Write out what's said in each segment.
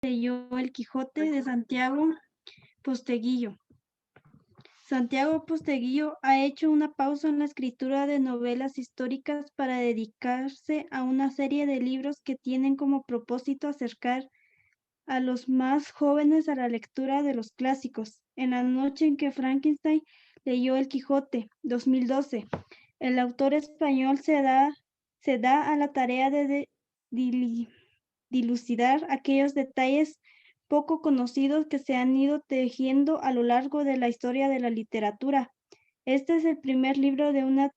leyó El Quijote de Santiago Posteguillo. Santiago Posteguillo ha hecho una pausa en la escritura de novelas históricas para dedicarse a una serie de libros que tienen como propósito acercar a los más jóvenes a la lectura de los clásicos. En la noche en que Frankenstein leyó El Quijote, 2012, el autor español se da a la tarea de dilucidar aquellos detalles poco conocidos que se han ido tejiendo a lo largo de la historia de la literatura. Este es el primer libro de una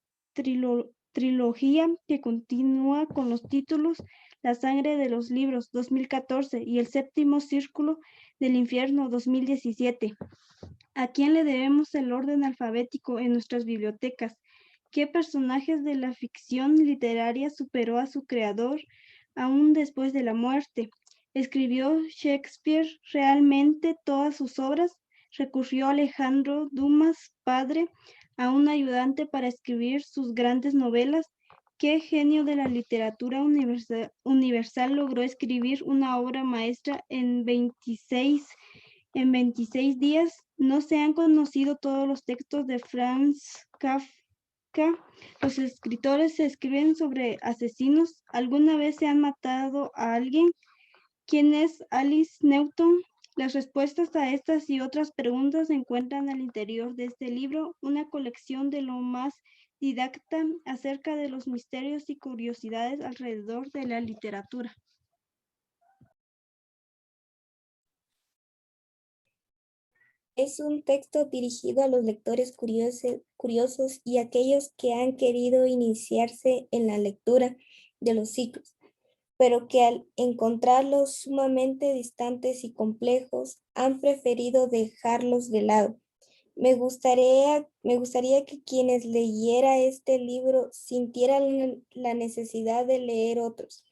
trilogía que continúa con los títulos La sangre de los libros, 2014, y El séptimo círculo del infierno, 2017. ¿A quién le debemos el orden alfabético en nuestras bibliotecas? ¿Qué personajes de la ficción literaria superó a su creador aún después de la muerte? ¿Escribió Shakespeare realmente todas sus obras? ¿Recurrió Alejandro Dumas, padre, a un ayudante para escribir sus grandes novelas? ¿Qué genio de la literatura universal logró escribir una obra maestra en 26 días? No se han conocido todos los textos de Franz Kafka. Los escritores se escriben sobre asesinos. ¿Alguna vez se han matado a alguien? ¿Quién es Alice Newton? Las respuestas a estas y otras preguntas se encuentran al interior de este libro, una colección de lo más didacta acerca de los misterios y curiosidades alrededor de la literatura. Es un texto dirigido a los lectores curiosos y aquellos que han querido iniciarse en la lectura de los ciclos, pero que al encontrarlos sumamente distantes y complejos han preferido dejarlos de lado. Me gustaría que quienes leyera este libro sintieran la necesidad de leer otros.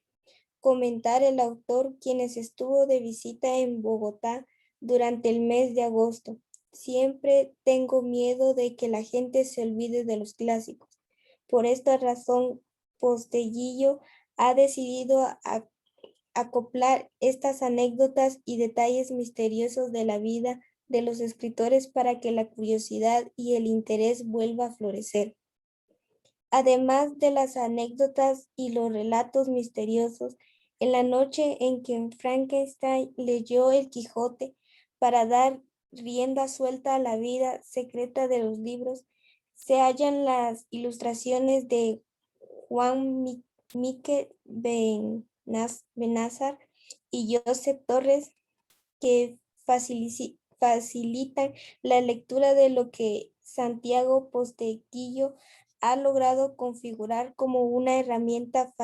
Comentar el autor, quienes estuvo de visita en Bogotá durante el mes de agosto. Siempre tengo miedo de que la gente se olvide de los clásicos. Por esta razón, Posteguillo ha decidido acoplar estas anécdotas y detalles misteriosos de la vida de los escritores para que la curiosidad y el interés vuelva a florecer. Además de las anécdotas y los relatos misteriosos, en la noche en que Frankenstein leyó El Quijote para dar rienda suelta a la vida secreta de los libros, se hallan las ilustraciones de Juan Mique Benázar y Josep Torres que facilitan la lectura de lo que Santiago Posteguillo ha logrado configurar como una herramienta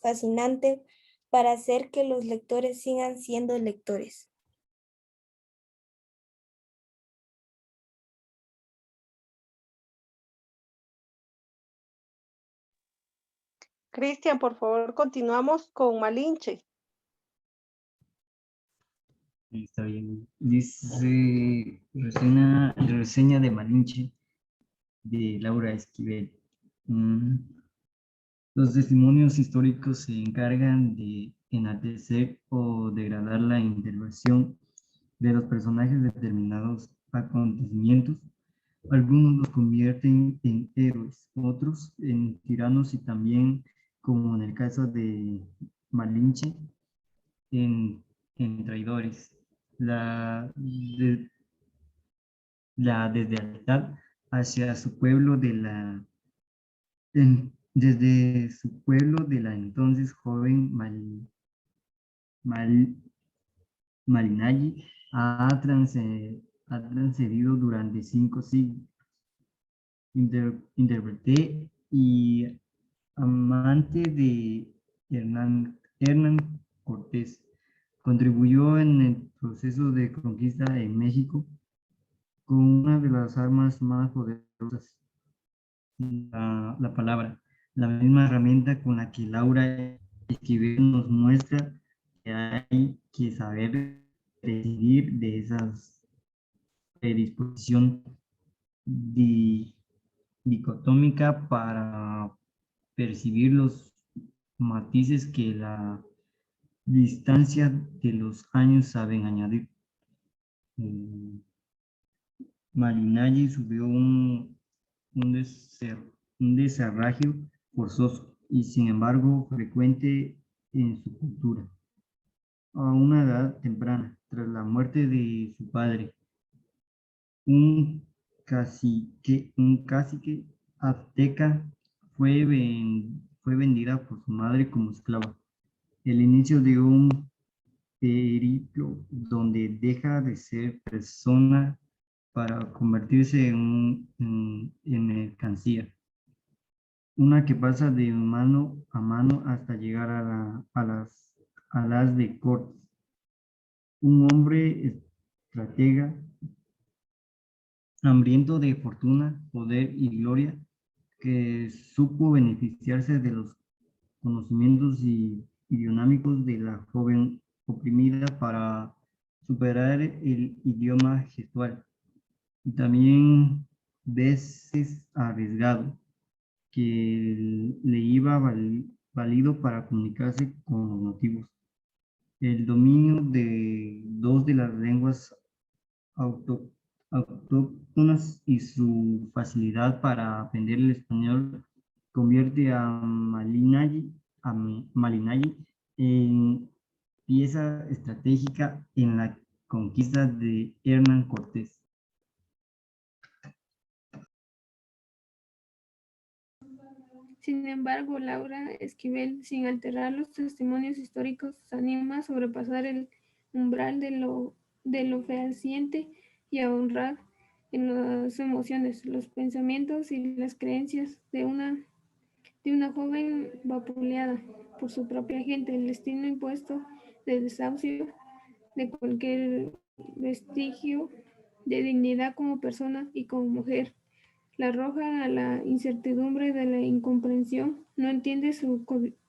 fascinante para hacer que los lectores sigan siendo lectores. Cristian, por favor, continuamos con Malinche. Está bien. Dice reseña de Malinche de Laura Esquivel. Los testimonios históricos se encargan de enaltecer o degradar la intervención de los personajes de determinados acontecimientos. Algunos los convierten en héroes, otros en tiranos y también, como en el caso de Malinche, en, en traidores. La deslealtad hacia su pueblo desde su pueblo de la entonces joven Mal, Malinalli ha transcedido durante 5 siglos. Interpreté y amante de Hernán Cortés. Contribuyó en el proceso de conquista en México con una de las armas más poderosas, la palabra, la misma herramienta con la que Laura Esquivel nos muestra que hay que saber decidir de esas predisposición dicotómica para percibir los matices que la distancia de los años saben añadir. Malinalli sufrió un, un desarraigo forzoso y sin embargo frecuente en su cultura. A una edad temprana, tras la muerte de su padre, un cacique azteca fue vendida por su madre como esclava. El inicio de un periplo donde deja de ser persona para convertirse en mercancía. Una que pasa de mano a mano hasta llegar a las de cortes. Un hombre estratega, hambriento de fortuna, poder y gloria, que supo beneficiarse de los conocimientos idiomáticos de la joven oprimida para superar el idioma gestual. Y también veces arriesgado, que le iba válido para comunicarse con los nativos. El dominio de dos de las lenguas autóctonas y su facilidad para aprender el español convierte a Malinalli en pieza estratégica en la conquista de Hernán Cortés. Sin embargo, Laura Esquivel, sin alterar los testimonios históricos, se anima a sobrepasar el umbral de lo fehaciente y a honrar en las emociones, los pensamientos y las creencias de una joven vapuleada por su propia gente, el destino impuesto de desahucio de cualquier vestigio de dignidad como persona y como mujer. La arroja a la incertidumbre de la incomprensión, no entiende su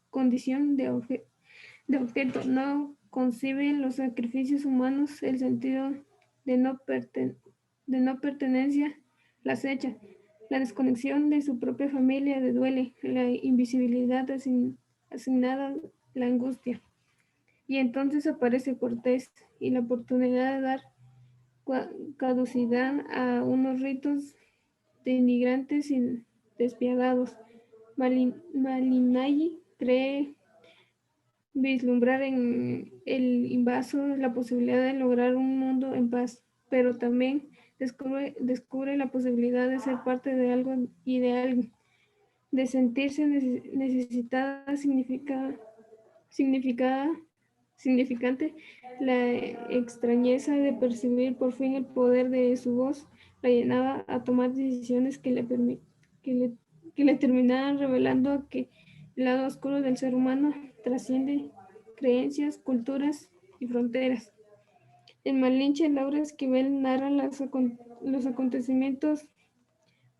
condición de objeto, no concibe los sacrificios humanos, el sentido de no pertenencia, la acecha, la desconexión de su propia familia le duele, la invisibilidad asignada, la angustia. Y entonces aparece Cortés y la oportunidad de dar caducidad a unos ritos denigrantes y despiadados. Malinalli cree vislumbrar en el invaso la posibilidad de lograr un mundo en paz, pero también descubre la posibilidad de ser parte de algo y de alguien, de sentirse necesitada, significante, la extrañeza de percibir por fin el poder de su voz la llenaba a tomar decisiones que le terminaban revelando que el lado oscuro del ser humano trasciende creencias, culturas y fronteras. En Malinche, Laura Esquivel narra los acontecimientos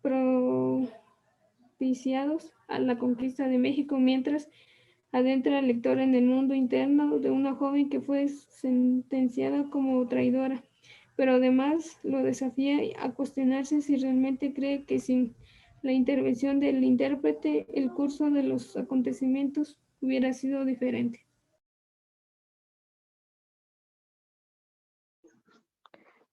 propiciados a la conquista de México, mientras adentra al lector en el mundo interno de una joven que fue sentenciada como traidora, pero además lo desafía a cuestionarse si realmente cree que sin la intervención del intérprete el curso de los acontecimientos hubiera sido diferente.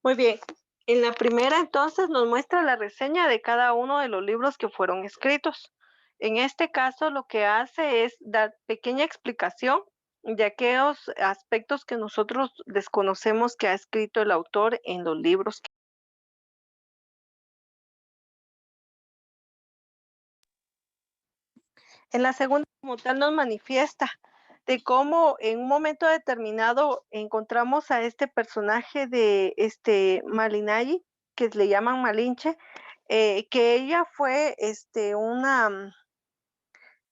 Muy bien. En la primera, entonces, nos muestra la reseña de cada uno de los libros que fueron escritos. En este caso, lo que hace es dar pequeña explicación de aquellos aspectos que nosotros desconocemos que ha escrito el autor en los libros. En la segunda, como tal, nos manifiesta de cómo en un momento determinado encontramos a este personaje de Malinalli, que le llaman Malinche, que ella fue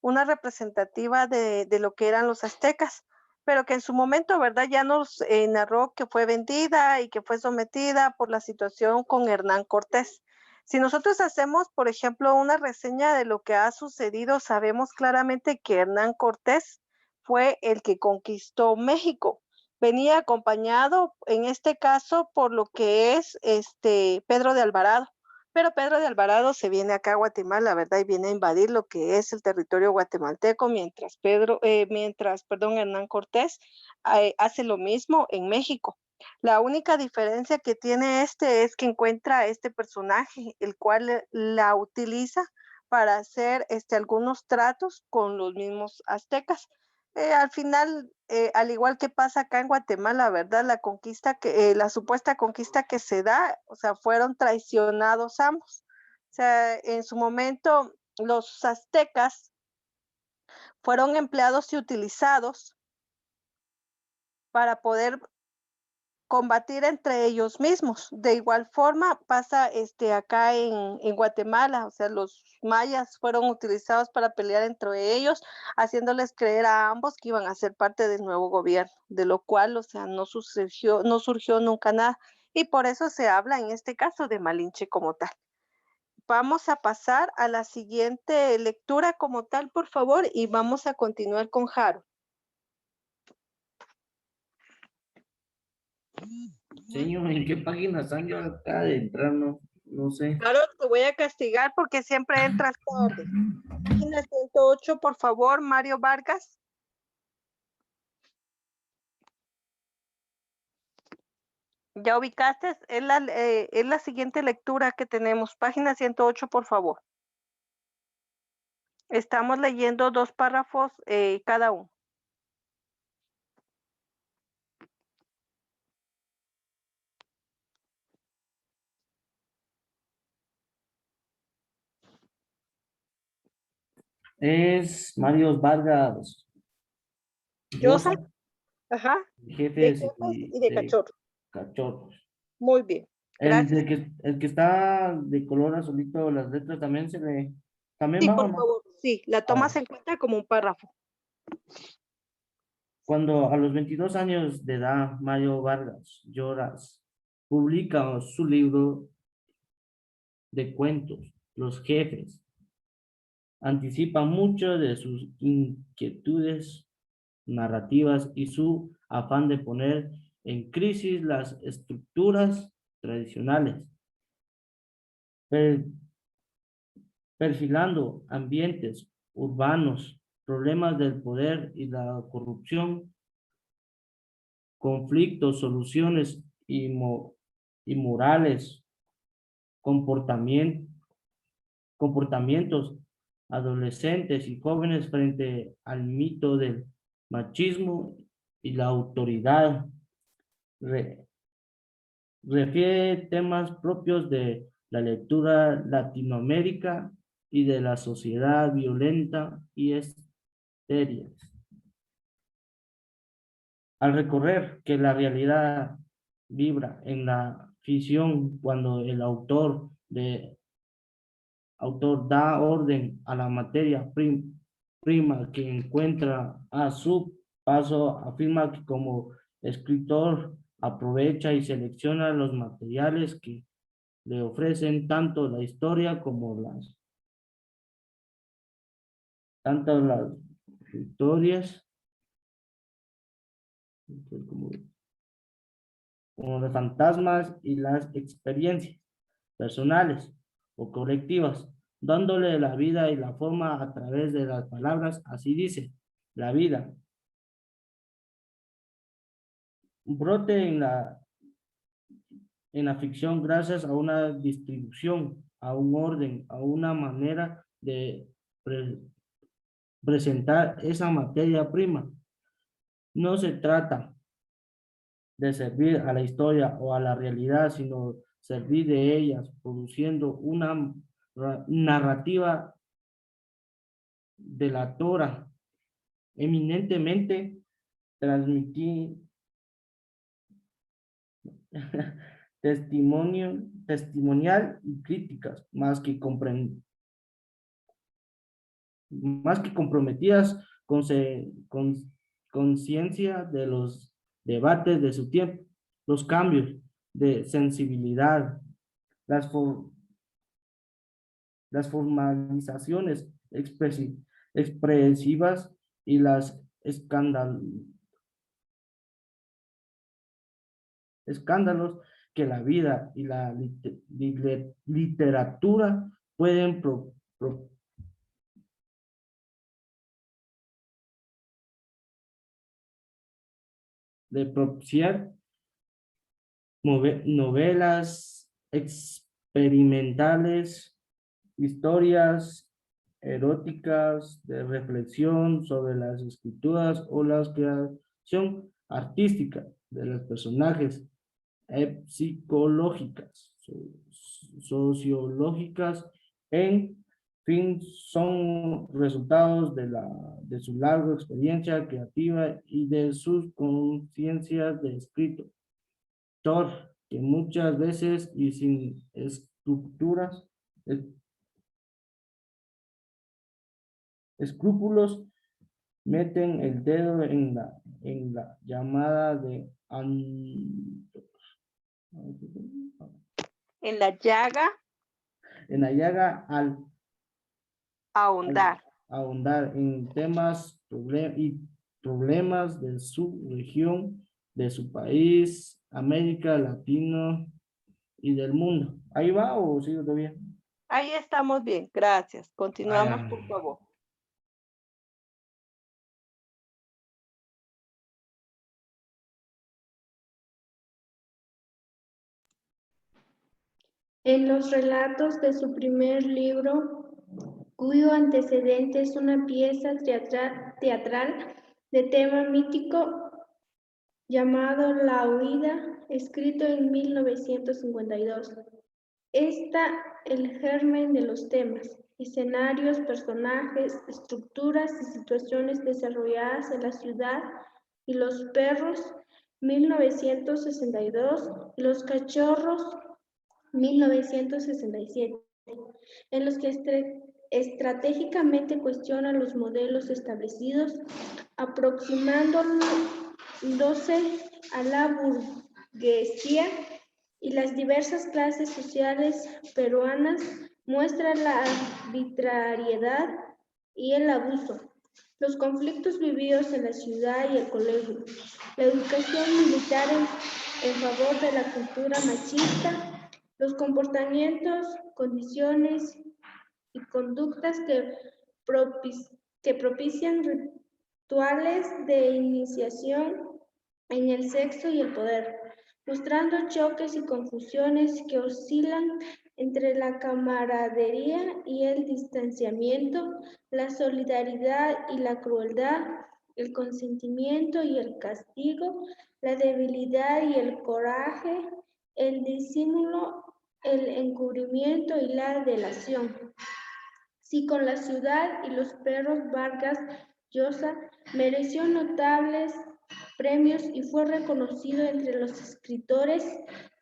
una representativa de lo que eran los aztecas, pero que en su momento, ¿verdad? Ya nos narró que fue vendida y que fue sometida por la situación con Hernán Cortés. Si nosotros hacemos, por ejemplo, una reseña de lo que ha sucedido, sabemos claramente que Hernán Cortés fue el que conquistó México. Venía acompañado, en este caso, por lo que es Pedro de Alvarado. Pero Pedro de Alvarado se viene acá a Guatemala, ¿verdad? Y viene a invadir lo que es el territorio guatemalteco, mientras Hernán Cortés hace lo mismo en México. La única diferencia que tiene este es que encuentra a este personaje, el cual la utiliza para hacer algunos tratos con los mismos aztecas. Al final, al igual que pasa acá en Guatemala, ¿verdad? La supuesta conquista que se da, o sea, fueron traicionados ambos. O sea, en su momento, los aztecas fueron empleados y utilizados para poder combatir entre ellos mismos. De igual forma pasa acá en Guatemala, o sea, los mayas fueron utilizados para pelear entre ellos, haciéndoles creer a ambos que iban a ser parte del nuevo gobierno, de lo cual, o sea, no surgió nunca nada. Y por eso se habla en este caso de Malinche como tal. Vamos a pasar a la siguiente lectura como tal, por favor, y vamos a continuar con Jaro. Señor, ¿en qué página están? Yo acá de entrar, no sé. Jaro, te voy a castigar porque siempre entras tarde. Página 108, por favor, Mario Vargas. ¿Ya ubicaste? Es la siguiente lectura que tenemos. Página 108, por favor. Estamos leyendo 2 párrafos cada uno. Es Mario Vargas Llosa, Llosa, ajá, de jefes jefes y y de de cachorro. cachorros. Muy bien, El, gracias. el que está de color azulito, las letras también se le... ¿También Sí, va o por no? favor, sí, la tomas Ah, en cuenta como un párrafo. cuando a los 22 años de edad, Mario Vargas Lloras publica su libro de cuentos, Los Jefes, anticipa mucho de sus inquietudes narrativas y su afán de poner en crisis las estructuras tradicionales, perfilando ambientes urbanos, problemas del poder y la corrupción, conflictos, soluciones y morales, comportamientos adolescentes y jóvenes frente al mito del machismo y la autoridad. Refiere temas propios de la lectura Latinoamérica y de la sociedad violenta y estéril. Al recorrer que la realidad vibra en la ficción cuando el autor da orden a la materia prima que encuentra a su paso, afirma que como escritor aprovecha y selecciona los materiales que le ofrecen tanto la historia como las historias como, como los fantasmas y las experiencias personales o colectivas, dándole la vida y la forma a través de las palabras. Así dice, la vida brote en la ficción gracias a una distribución, a un orden, a una manera de presentar esa materia prima. No se trata de servir a la historia o a la realidad, sino servir de ellas, produciendo una narrativa delatora, eminentemente transmitir testimonial y críticas, más que comprometidas con conciencia de los debates de su tiempo, los cambios de sensibilidad, las, las formalizaciones expresivas y las escándalos que la vida y la literatura pueden propiciar novelas experimentales, historias eróticas de reflexión sobre las escrituras o la creación artística de los personajes, psicológicas, sociológicas, en fin, son resultados de su larga experiencia creativa y de sus conciencias de escritor, que muchas veces y sin estructuras, escrúpulos, meten el dedo en la llamada de En la llaga, en la llaga al ahondar. ahondar en temas y problemas de su región, de su país, América Latina y del mundo. ¿Ahí va o sigo todavía? Ahí estamos bien, gracias. Continuamos, Ah. por favor. En los relatos de su primer libro, cuyo antecedente es una pieza teatral de tema mítico llamado La Huida, escrito en 1952. Está el germen de los temas, escenarios, personajes, estructuras y situaciones desarrolladas en la ciudad y los perros, 1962, Los cachorros, 1967, en los que estratégicamente cuestiona los modelos establecidos, aproximándose a la burguesía y las diversas clases sociales peruanas, muestra la arbitrariedad y el abuso, los conflictos vividos en la ciudad y el colegio, la educación militar en favor de la cultura machista, los comportamientos, condiciones y conductas que propician rituales de iniciación en el sexo y el poder, mostrando choques y confusiones que oscilan entre la camaradería y el distanciamiento, la solidaridad y la crueldad, el consentimiento y el castigo, la debilidad y el coraje, el disimulo, el encubrimiento y la delación. Si con la ciudad y los perros Vargas Llosa mereció notables premios y fue reconocido entre los escritores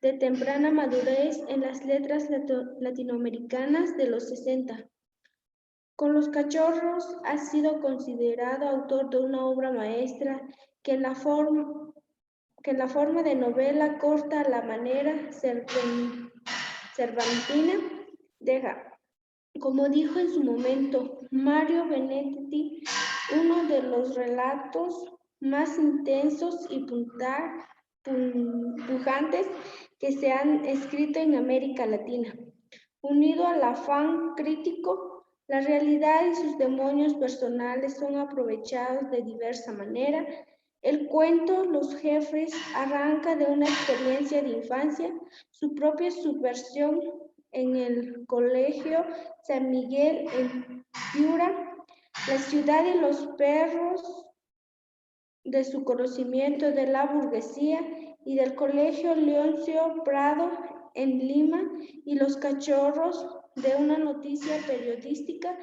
de temprana madurez en las letras latinoamericanas de los 60. Con los cachorros ha sido considerado autor de una obra maestra que en la forma de novela corta a la manera cervantina deja, como dijo en su momento Mario Benedetti, uno de los relatos más intensos y pujantes que se han escrito en América Latina. Unido al afán crítico, la realidad y sus demonios personales son aprovechados de diversa manera. El cuento Los Jefes arranca de una experiencia de infancia, su propia subversión en el Colegio San Miguel en Piura, la ciudad y los perros de su conocimiento de la burguesía y del Colegio Leoncio Prado en Lima y los cachorros de una noticia periodística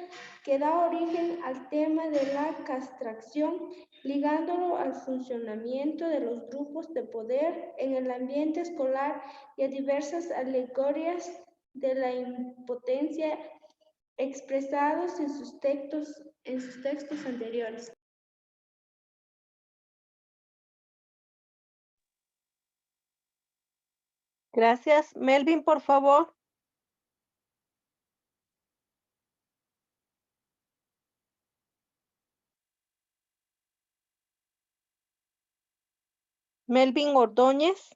que da origen al tema de la castración, ligándolo al funcionamiento de los grupos de poder en el ambiente escolar y a diversas alegorías de la impotencia expresados en sus textos anteriores. Gracias. Melvin, por favor. Melvin Ordóñez.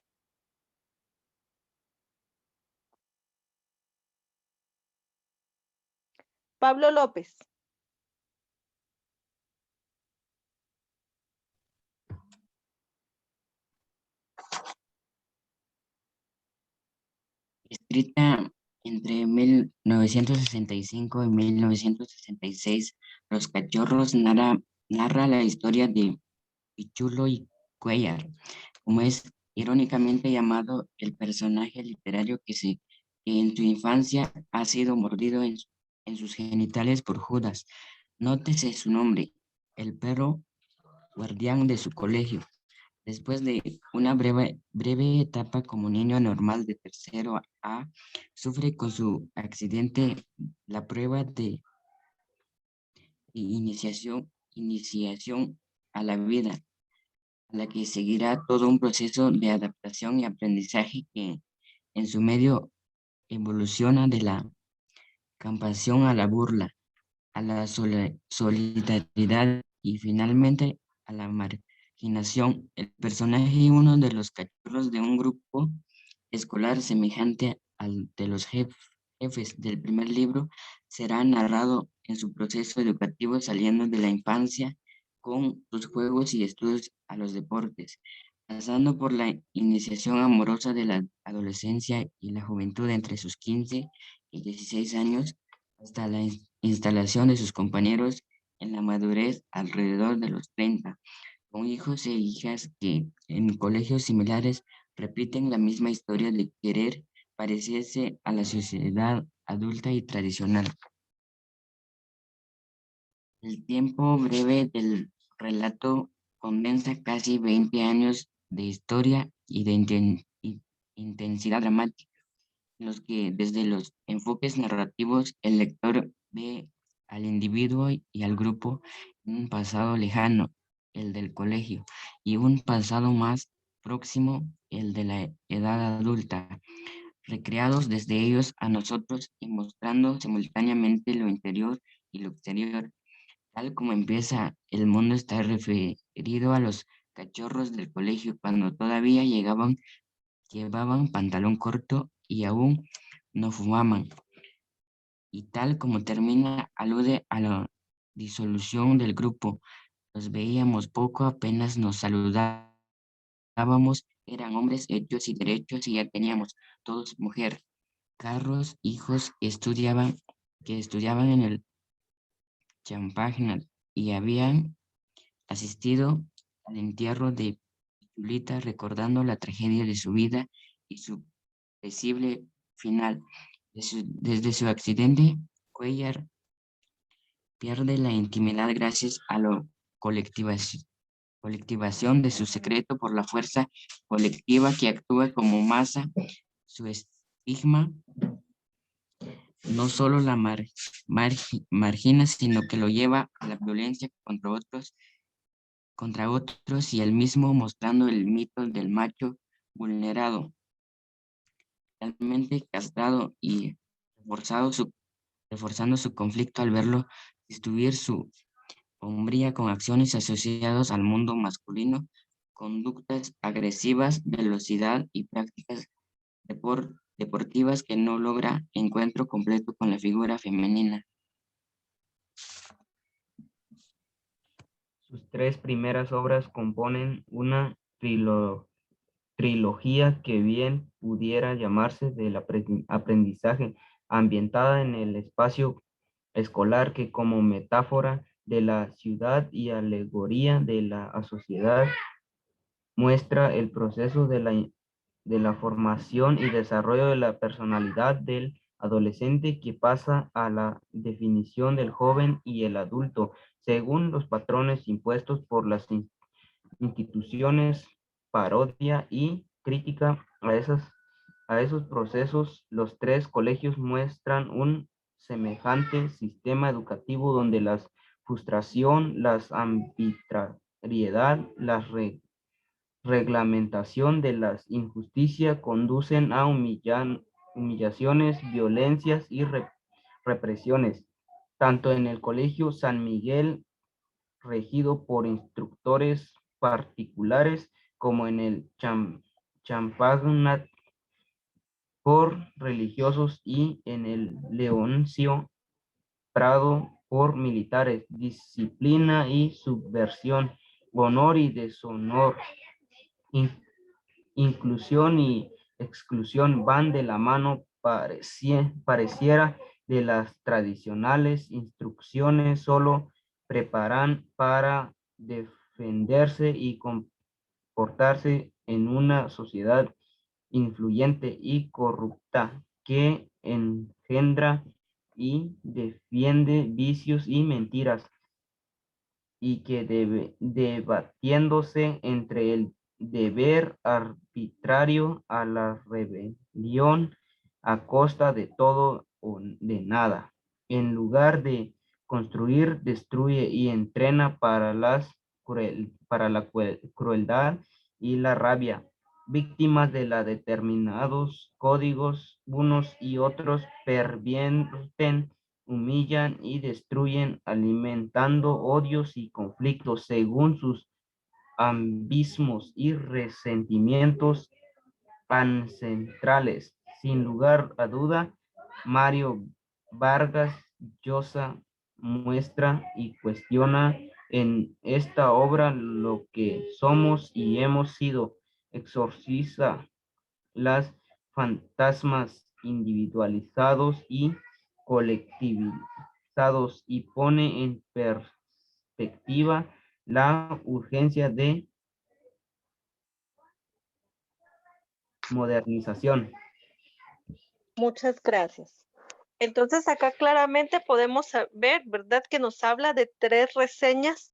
Pablo López. Escrita entre 1965 y 1966, Los Cachorros narra la historia de Pichulo y Cuellar, como es irónicamente llamado el personaje literario que en su infancia ha sido mordido en sus genitales por Judas. Nótese su nombre, el perro guardián de su colegio. Después de una breve etapa como niño normal de tercero A, sufre con su accidente la prueba de iniciación a la vida, a la que seguirá todo un proceso de adaptación y aprendizaje que en su medio evoluciona de la compasión a la burla, a la solidaridad y finalmente a la marginación. El personaje y uno de los cachorros de un grupo escolar semejante al de los jefes del primer libro será narrado en su proceso educativo saliendo de la infancia con sus juegos y estudios a los deportes, pasando por la iniciación amorosa de la adolescencia y la juventud entre sus 15 y 16 años, hasta la instalación de sus compañeros en la madurez alrededor de los 30, con hijos e hijas que en colegios similares repiten la misma historia de querer parecerse a la sociedad adulta y tradicional. El tiempo breve del relato condensa casi 20 años de historia y de intensidad dramática, en los que desde los enfoques narrativos el lector ve al individuo y al grupo en un pasado lejano, el del colegio, y un pasado más próximo, el de la edad adulta, recreados desde ellos a nosotros y mostrando simultáneamente lo interior y lo exterior. Tal como empieza, el mundo está referido a los cachorros del colegio cuando todavía llevaban pantalón corto y aún no fumaban. Y tal como termina, alude a la disolución del grupo. Los veíamos poco, apenas nos saludábamos, eran hombres hechos y derechos y ya teníamos todos mujer, carros, hijos que estudiaban en el Champagnat y habían asistido al entierro de Julita recordando la tragedia de su vida y su posible final. Desde su accidente, Cuellar pierde la intimidad gracias a la colectivación de su secreto por la fuerza colectiva que actúa como masa. Su estigma no solo la margina, sino que lo lleva a la violencia contra otros y él mismo, mostrando el mito del macho vulnerado, realmente castrado y reforzando su conflicto al verlo destruir su hombría con acciones asociadas al mundo masculino, conductas agresivas, velocidad y prácticas deportivas que no logra encuentro completo con la figura femenina. Sus tres primeras obras componen una trilogía que bien pudiera llamarse del aprendizaje, ambientada en el espacio escolar, que como metáfora de la ciudad y alegoría de la sociedad muestra el proceso de la formación y desarrollo de la personalidad del adolescente, que pasa a la definición del joven y el adulto según los patrones impuestos por las instituciones. Parodia y crítica a esos procesos. Los tres colegios muestran un semejante sistema educativo donde la frustración, la arbitrariedad, la reglamentación de las injusticias conducen a humillaciones, violencias y represiones. Tanto en el Colegio San Miguel, regido por instructores particulares, como en el Champagnat por religiosos, y en el Leoncio comprado por militares, disciplina y subversión, honor y deshonor, inclusión y exclusión van de la mano, pareciera de las tradicionales instrucciones, solo preparan para defenderse y comportarse en una sociedad influyente y corrupta que engendra y defiende vicios y mentiras, y que debatiéndose entre el deber arbitrario a la rebelión a costa de todo o de nada. En lugar de construir, destruye y entrena para la crueldad y la rabia, víctimas de la determinados códigos, unos y otros pervierten, humillan y destruyen, alimentando odios y conflictos según sus ambismos y resentimientos ancestrales. Sin lugar a duda, Mario Vargas Llosa muestra y cuestiona en esta obra lo que somos y hemos sido, exorciza las fantasmas individualizados y colectivizados y pone en perspectiva la urgencia de modernización. Muchas gracias. Entonces acá claramente podemos ver, ¿verdad? Que nos habla de 3 reseñas